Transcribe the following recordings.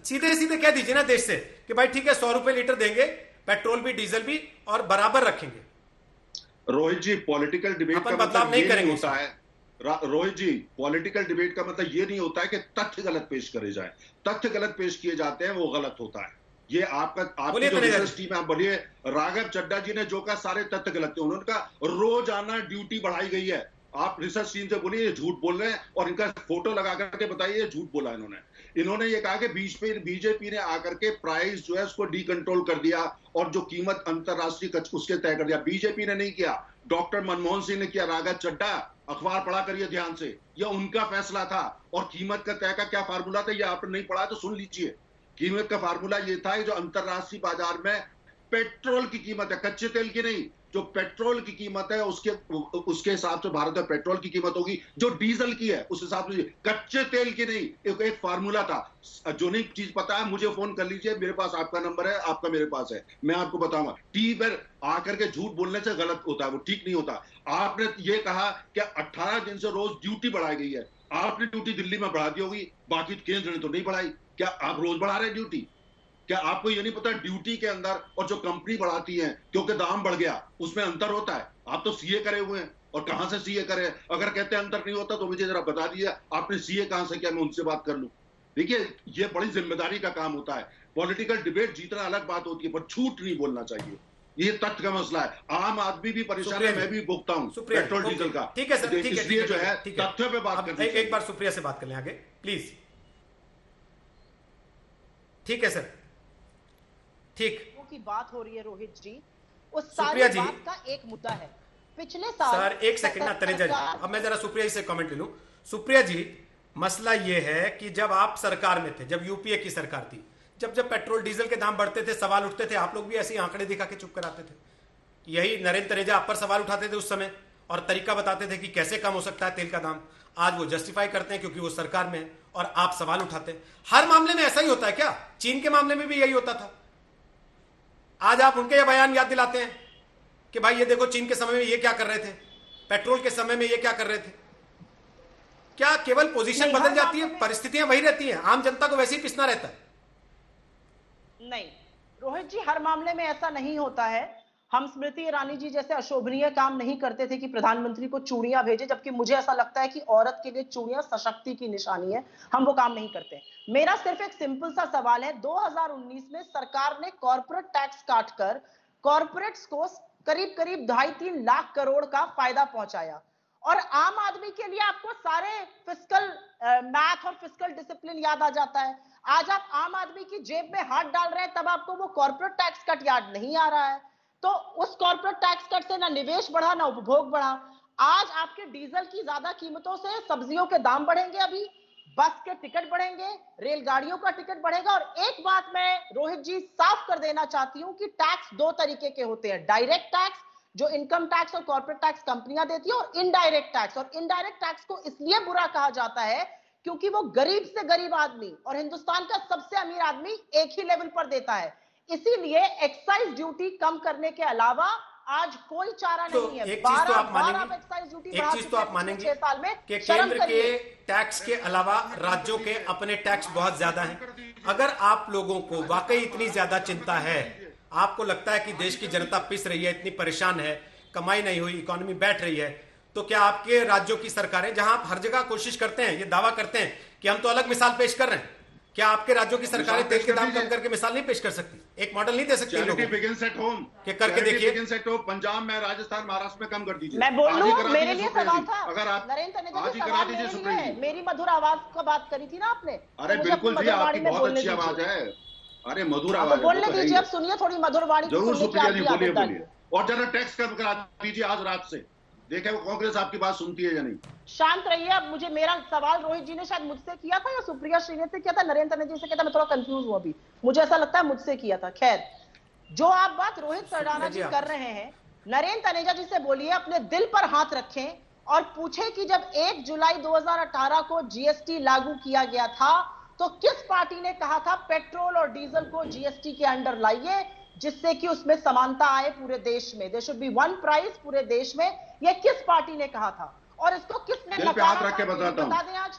सीधे सीधे कह दीजिए ना देश से कि भाई ठीक है 100 रुपए लीटर देंगे, पेट्रोल भी डीजल भी, और बराबर रखेंगे। रोहित जी, पॉलिटिकल डिबेट का मतलब ये नहीं होता है। रोहित जी, पॉलिटिकल डिबेट का मतलब ये नहीं होता है कि तथ्य गलत पेश करे जाए। तथ्य गलत पेश किए जाते हैं, वो गलत होता है। ये आपकी जो रिसर्च टीम है, बोलिए राघव चड्डा जी ने जो कहा सारे तथ्य गलत थे। उन्होंने कहा रोजाना ड्यूटी बढ़ाई गई है। आप रिसर्च टीम से बोलिए ये झूठ बोल रहे हैं, और इनका फोटो लगा करके बताइए ये झूठ बोला इन्होंने ये कहा कि बीजेपी ने आकर के प्राइस जो है उसको डीकंट्रोल कर दिया, और जो कीमत अंतरराष्ट्रीय उसके तय कर दिया। बीजेपी ने नहीं किया, डॉक्टर मनमोहन सिंह ने किया। राघव चड्डा अखबार पढ़ा करिए ध्यान से, यह उनका फैसला था। और कीमत का तय का क्या फार्मूला था, यह आपने नहीं पढ़ा तो सुन लीजिए। कीमत का फार्मूला यह था जो अंतरराष्ट्रीय बाजार में पेट्रोल की कीमत है, कच्चे तेल की नहीं, जो पेट्रोल की कीमत है उसके हिसाब से भारत में पेट्रोल की कीमत होगी, जो डीजल की है उस हिसाब से, कच्चे तेल की नहीं। एक फार्मूला था। जो नहीं चीज पता है मुझे फोन कर लीजिए, मेरे पास आपका नंबर है, आपका मेरे पास है, मैं आपको बताऊंगा। टीवी पर आकर के झूठ बोलने से गलत होता है, वो ठीक नहीं होता। आपने ये कहा कि 18 दिन से रोज ड्यूटी बढ़ाई गई है। आपने ड्यूटी दिल्ली में बढ़ा दी होगी, बाकी केंद्र ने तो नहीं बढ़ाई। क्या आप रोज बढ़ा रहे हैं ड्यूटी? क्या आपको ये नहीं पता ड्यूटी के अंदर और जो कंपनी बढ़ाती है क्योंकि दाम बढ़ गया उसमें अंतर होता है? आप तो सीए करे हुए हैं, और कहां से सीए करे? अगर कहते हैं अंतर नहीं होता तो मुझे जरा बता दीजिए आपने सीए कहां से किया, मैं उनसे बात कर लूं। देखिए ये बड़ी जिम्मेदारी का काम होता है। पॉलिटिकल डिबेट जीतना अलग बात होती है, पर झूठ नहीं बोलना चाहिए। ये तथ्य का मसला है। आम आदमी भी परेशान है, मैं भी भुगता हूं पेट्रोल डीजल का। ठीक है सर, ठीक है, इसलिए जो है तथ्यों पे बात करनी चाहिए। एक बार सुप्रिया से बात कर लें आगे प्लीज। ठीक है सर, ठीक की बात हो रही है रोहित जी, उस सारी बात का एक मुद्दा है। पिछले साल सर एक सेकंड ना तनेजा जी, अब मैं जरा सुप्रिया जी से कमेंट ले लूं। सुप्रिया जी, मसला यह है कि जब आप सरकार में थे, जब यूपीए की सरकार थी, जब जब पेट्रोल डीजल के दाम बढ़ते थे, सवाल उठते थे, आप लोग भी ऐसे ही आंकड़े दिखा के चुप कराते थे। यही नरेंद्र तनेजा आप पर सवाल उठाते थे उस समय, और तरीका बताते थे कि कैसे कम हो सकता है तेल का दाम। आज वो जस्टिफाई करते हैं क्योंकि वो सरकार में है, और आप सवाल उठाते हैं। हर मामले में ऐसा ही होता है क्या? चीन के मामले में भी यही होता था। आज आप उनके ये बयान याद दिलाते हैं कि भाई ये देखो चीन के समय में ये क्या कर रहे थे, पेट्रोल के समय में ये क्या कर रहे थे। क्या केवल पोजीशन बदल जाती है, परिस्थितियां वही रहती हैं, आम जनता को वैसे ही पिसना रहता है? नहीं रोहित जी, हर मामले में ऐसा नहीं होता है। हम स्मृति ईरानी जी जैसे अशोभनीय काम नहीं करते थे कि प्रधानमंत्री को चूड़ियां भेजे, जबकि मुझे ऐसा लगता है कि औरत के लिए चूड़ियां सशक्ति की निशानी है। हम वो काम नहीं करते। मेरा सिर्फ एक सिंपल सा सवाल है, 2019 में सरकार ने कॉर्पोरेट टैक्स काटकर कॉर्पोरेट्स को करीब करीब 2.5-3 लाख करोड़ का फायदा पहुंचाया, और आम आदमी के लिए आपको सारे फिस्कल मैथ और फिस्कल डिसिप्लिन याद आ जाता है। आज आप आम आदमी की जेब में हाथ डाल रहे हैं, तब आपको वो कॉर्पोरेट टैक्स कट याद नहीं आ रहा है। तो उस कॉर्पोरेट टैक्स कट से ना निवेश बढ़ा ना उपभोग बढ़ा। आज आपके डीजल की ज्यादा कीमतों से सब्जियों के दाम बढ़ेंगे, अभी बस के टिकट बढ़ेंगे, रेलगाड़ियों का टिकट बढ़ेगा। और एक बात मैं रोहित जी साफ कर देना चाहती हूं कि टैक्स दो तरीके के होते हैं, डायरेक्ट टैक्स जो इनकम टैक्स और कॉर्पोरेट टैक्स कंपनियां देती है, और इनडायरेक्ट टैक्स। और इनडायरेक्ट टैक्स को इसलिए बुरा कहा जाता है क्योंकि वो गरीब से गरीब आदमी और हिंदुस्तान का सबसे अमीर आदमी एक ही लेवल पर देता है। इसीलिए एक्साइज ड्यूटी कम करने के अलावा आज कोई चारा नहीं है। एक चीज तो आप मानेंगे, एक्साइज ड्यूटी एक चीज तो आप मानेंगे 6 साल में कि केंद्र के टैक्स के अलावा राज्यों के अपने टैक्स बहुत ज्यादा हैं। अगर आप लोगों को वाकई इतनी ज्यादा चिंता है, आपको लगता है कि देश की जनता पिस रही है, इतनी परेशान है, कमाई नहीं हुई, इकोनॉमी बैठ रही है, तो क्या आपके राज्यों की सरकारें, जहां आप हर जगह कोशिश करते हैं, ये दावा करते हैं कि हम तो अलग मिसाल पेश कर रहे हैं, क्या आपके राज्यों की सरकारें तेल के दाम कम करके मिसाल नहीं पेश कर सकती? एक मॉडल नहीं दे सकती लोगों को? करके देखिए, पंजाब में, राजस्थान, महाराष्ट्र में कम कर दीजिए। मैं बोल लूं, मेरे लिए सवाल था। अगर आप नरेंद्र तनेजा आज जी ही करा दीजिए सुप्रीम जी। मेरी मधुर आवाज का बात करी थी ना आपने। अरे बिल्कुल जी, आपकी बहुत अच्छी आवाज है। अरे मधुर आवाज है, बोलने दीजिए। अब सुनिए थोड़ी मधुर वाणी। जरूर सुप्रिया जी, बोलिए बोलिए। और जरा टैक्स कम करा दीजिए आज रात से, देखें वो कांग्रेस आपकी बात सुनती है या नहीं। शांत रहिए। अब मुझे मेरा सवाल रोहित जी ने शायद मुझसे किया था या सुप्रिया श्रीने से किया था, नरेंद्र तनेजा जी से किया था, मैं थोड़ा कंफ्यूज हूं अभी। मुझे ऐसा लगता है मुझसे किया था। खैर, जो आप बात रोहित सरडाना जी कर रहे हैं, नरेंद्र तनेजा जी से बोलिए अपने दिल पर हाथ रखें और पूछे कि जब 1 जुलाई 2018 को जीएसटी लागू किया गया था तो किस पार्टी ने कहा था पेट्रोल और डीजल को जीएसटी के अंडर लाइए, जिससे कि उसमें समानता आए पूरे देश में, there should be one price पूरे देश में। यह किस पार्टी ने कहा था और इसको किसने दिल पे हाथ रख के बताता हूं। बता दें आज।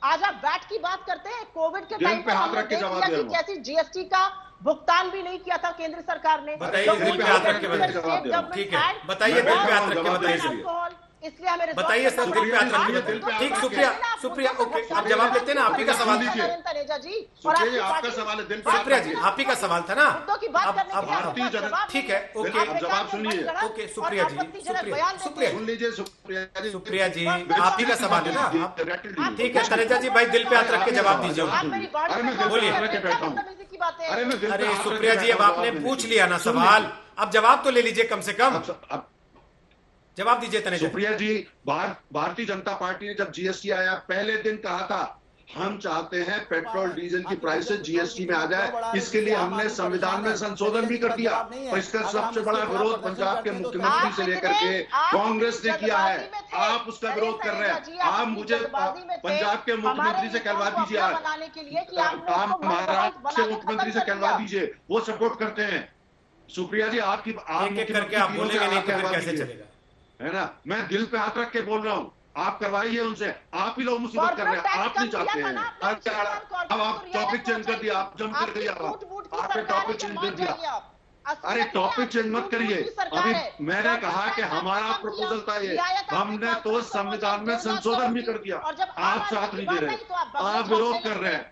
आज आप वैट की बात करते हैं। कोविड के दिल टाइम पे पर हाथ हमने रख के देख जवाब लिया दे कि रहा हूं। कैसी जीएसटी का भुगतान भी नहीं किया था केंद्र सरकार ने। बताइए, तो दिल पे हाथ रख के बताइए। ठीक है, बताइए, दिल पे हाथ रख के बताइए। इसलिए हमें बताइए सर, दिल पे हाथ रख के बताइए। ठीक, सुप्रिया, सुप्रिया, ओके, आप जवाब लेते हैं ना, आप ही का सवाल लीजिए। तनेजा जी, और सुप्रिया जी, आपकी आपका पार्टी- सवाल है, दिल पे सुप्रिया जी, आप ही का सवाल था ना। मुद्दों की बात करने के लिए भारतीय आपका जनता- जवाब ठीक नहीं है, ओके, आप अब जवाब सुनिए। बेकार में ओके, सुप्रिया जी, और आपत्तिजनक सुप्रिया, बयान देते सुप्रिया, हैं। सुन लीजिए सुप्रिया जी, सुप्रिया जी, आप ही का सवाल है ना। आप- डायरेक्टली ठीक है, तनेजा जी भाई, दिल पे हाथ रख के जवाब दीजिए। आप मेरी बॉडी अरे मैं पे बोलिए। कॉल रख के करते बैठा हैं, हूं। बदतमीजी की बातें हैं। अरे मैं दिल पे अरे हाथ रख के सुप्रिया जी, अब बैठा हूं, आपने जवाब पूछ देने लिया ना सुन सवाल, लीजिए। अब जवाब तो ले लीजिए कम से कम। अब जवाब दीजिए तनेजा। सुप्रिया जी, भारतीय जनता पार्टी ने जब जीएसटी आया पहले दिन कहा था हम चाहते हैं पेट्रोल डीजल की प्राइसेस जीएसटी में आ जाए। इसके लिए हमने संविधान में संशोधन भी कर दिया। और इसका सबसे बड़ा विरोध पंजाब के मुख्यमंत्री से लेकर के कांग्रेस ने किया है। आप उसका विरोध कर रहे हैं। आप मुझे पंजाब के मुख्यमंत्री से कहलवा दीजिए, आप महाराष्ट्र के मुख्यमंत्री से कहलवा दीजिए, वो सपोर्ट करते हैं। सुप्रिया जी, आपकी एक एक करके आप बोलेंगे नहीं तो फिर कैसे चलेगा? है ना, मैं दिल पे हाथ रख के बोल रहा हूँ, आप करवाइए उनसे। आप ही लोग मुसीबत कर रहे हैं, आप नहीं चाहते हैं। अब आप टॉपिक चेंज कर दिया, आप जम कर दिया, आपने टॉपिक चेंज कर दिया। अरे टॉपिक चेंज मत करिए। अभी मैंने कहा कि हमारा प्रपोजल था ये, हमने तो संविधान में संशोधन भी कर दिया। आप साथ नहीं दे रहे, आप विरोध कर रहे हैं।